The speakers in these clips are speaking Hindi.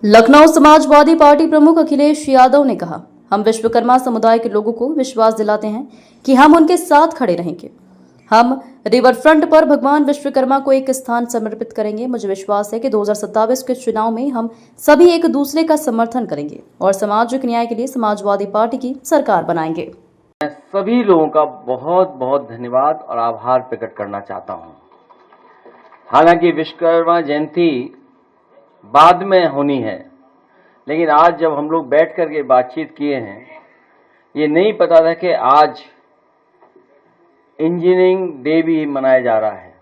लखनऊ समाजवादी पार्टी प्रमुख अखिलेश यादव ने कहा, हम विश्वकर्मा समुदाय के लोगों को विश्वास दिलाते हैं कि हम उनके साथ खड़े रहेंगे। हम रिवर फ्रंट पर भगवान विश्वकर्मा को एक स्थान समर्पित करेंगे। मुझे विश्वास है कि 2027 के चुनाव में हम सभी एक दूसरे का समर्थन करेंगे और सामाजिक न्याय के लिए समाजवादी पार्टी की सरकार बनाएंगे। मैं सभी लोगों का बहुत बहुत धन्यवाद और आभार प्रकट करना चाहता हूं। हालांकि विश्वकर्मा जयंती बाद में होनी है, लेकिन आज जब हम लोग बैठ करके बातचीत किए हैं, ये नहीं पता था कि आज इंजीनियरिंग डे भी मनाया जा रहा है।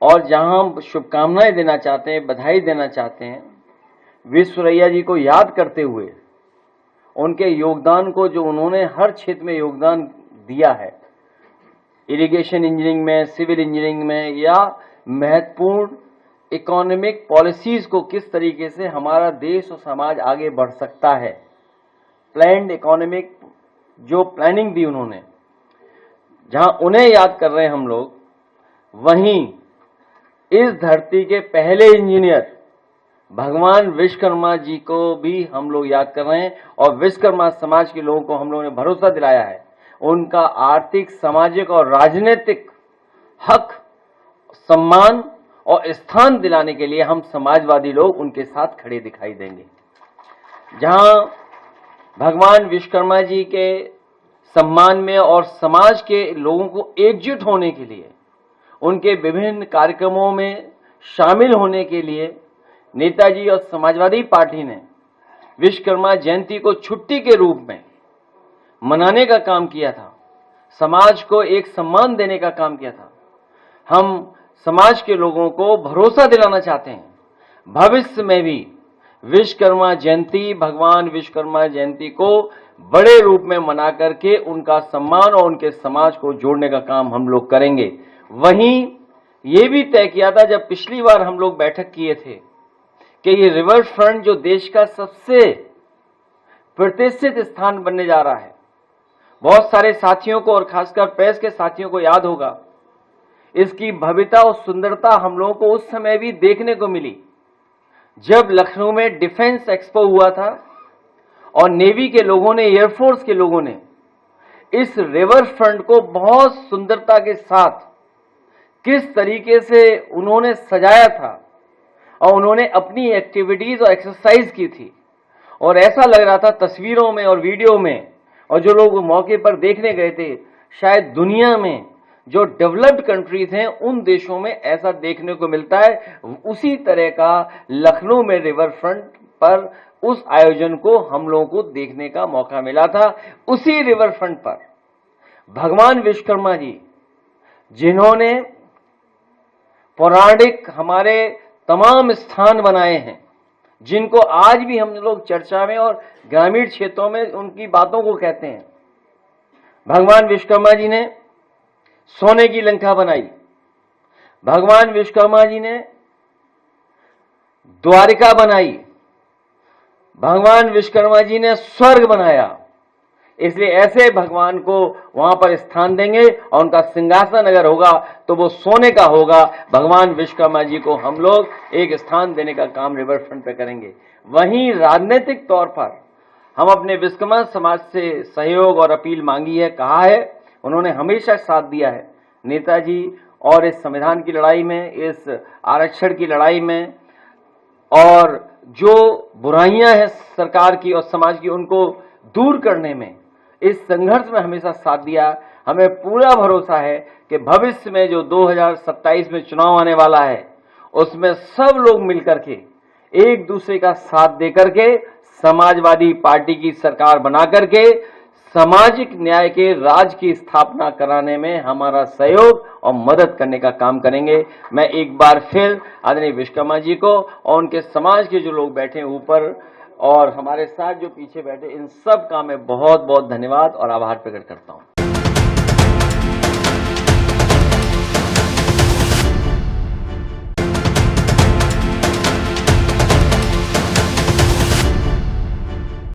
और जहां हम शुभकामनाएं देना चाहते हैं, बधाई देना चाहते हैं, विश्वरैया जी को याद करते हुए उनके योगदान को, जो उन्होंने हर क्षेत्र में योगदान दिया है, इरिगेशन इंजीनियरिंग में, सिविल इंजीनियरिंग में, या महत्वपूर्ण इकोनॉमिक पॉलिसीज को किस तरीके से हमारा देश और समाज आगे बढ़ सकता है, प्लान्ड इकोनॉमिक जो प्लानिंग दी उन्होंने, जहां उन्हें याद कर रहे हैं हम लोग, वहीं इस धरती के पहले इंजीनियर भगवान विश्वकर्मा जी को भी हम लोग याद कर रहे हैं। और विश्वकर्मा समाज के लोगों को हम लोगों ने भरोसा दिलाया है, उनका आर्थिक, सामाजिक और राजनीतिक हक, सम्मान और स्थान दिलाने के लिए हम समाजवादी लोग उनके साथ खड़े दिखाई देंगे। जहां भगवान विश्वकर्मा जी के सम्मान में और समाज के लोगों को एकजुट होने के लिए, उनके विभिन्न कार्यक्रमों में शामिल होने के लिए नेताजी और समाजवादी पार्टी ने विश्वकर्मा जयंती को छुट्टी के रूप में मनाने का काम किया था, समाज को एक सम्मान देने का काम किया था। हम समाज के लोगों को भरोसा दिलाना चाहते हैं, भविष्य में भी विश्वकर्मा जयंती, भगवान विश्वकर्मा जयंती को बड़े रूप में मना करके उनका सम्मान और उनके समाज को जोड़ने का काम हम लोग करेंगे। वहीं ये भी तय किया था, जब पिछली बार हम लोग बैठक किए थे, कि ये रिवर फ्रंट जो देश का सबसे प्रतिष्ठित स्थान बनने जा रहा है, बहुत सारे साथियों को और खासकर प्रेस के साथियों को याद होगा, इसकी भव्यता और सुंदरता हम लोगों को उस समय भी देखने को मिली जब लखनऊ में डिफेंस एक्सपो हुआ था और नेवी के लोगों ने, एयरफोर्स के लोगों ने इस रिवर फ्रंट को बहुत सुंदरता के साथ किस तरीके से उन्होंने सजाया था और उन्होंने अपनी एक्टिविटीज और एक्सरसाइज की थी। और ऐसा लग रहा था तस्वीरों में और वीडियो में, और जो लोग मौके पर देखने गए थे, शायद दुनिया में जो डेवलप्ड कंट्रीज हैं उन देशों में ऐसा देखने को मिलता है। उसी तरह का लखनऊ में रिवर फ्रंट पर उस आयोजन को हम लोगों को देखने का मौका मिला था। उसी रिवर फ्रंट पर भगवान विश्वकर्मा जी, जिन्होंने पौराणिक हमारे तमाम स्थान बनाए हैं, जिनको आज भी हम लोग चर्चा में और ग्रामीण क्षेत्रों में उनकी बातों को कहते हैं। भगवान विश्वकर्मा जी ने सोने की लंका बनाई, भगवान विश्वकर्मा जी ने द्वारिका बनाई, भगवान विश्वकर्मा जी ने स्वर्ग बनाया। इसलिए ऐसे भगवान को वहां पर स्थान देंगे और उनका सिंहासन अगर होगा तो वो सोने का होगा। भगवान विश्वकर्मा जी को हम लोग एक स्थान देने का काम रिवर फ्रंट पे करेंगे। वहीं राजनीतिक तौर पर हम अपने विश्वकर्मा समाज से सहयोग और अपील मांगी है, कहा है, उन्होंने हमेशा साथ दिया है नेताजी और इस संविधान की लड़ाई में, इस आरक्षण की लड़ाई में, और जो बुराइयां हैं सरकार की और समाज की, उनको दूर करने में, इस संघर्ष में हमेशा साथ दिया। हमें पूरा भरोसा है कि भविष्य में जो 2027 में चुनाव आने वाला है, उसमें सब लोग मिलकर के एक दूसरे का साथ देकर के समाजवादी पार्टी की सरकार बना करके सामाजिक न्याय के राज की स्थापना कराने में हमारा सहयोग और मदद करने का काम करेंगे। मैं एक बार फिर आदरणीय विश्वकर्मा जी को और उनके समाज के जो लोग बैठे ऊपर और हमारे साथ जो पीछे बैठे, इन सब का मैं बहुत बहुत धन्यवाद और आभार प्रकट करता हूं।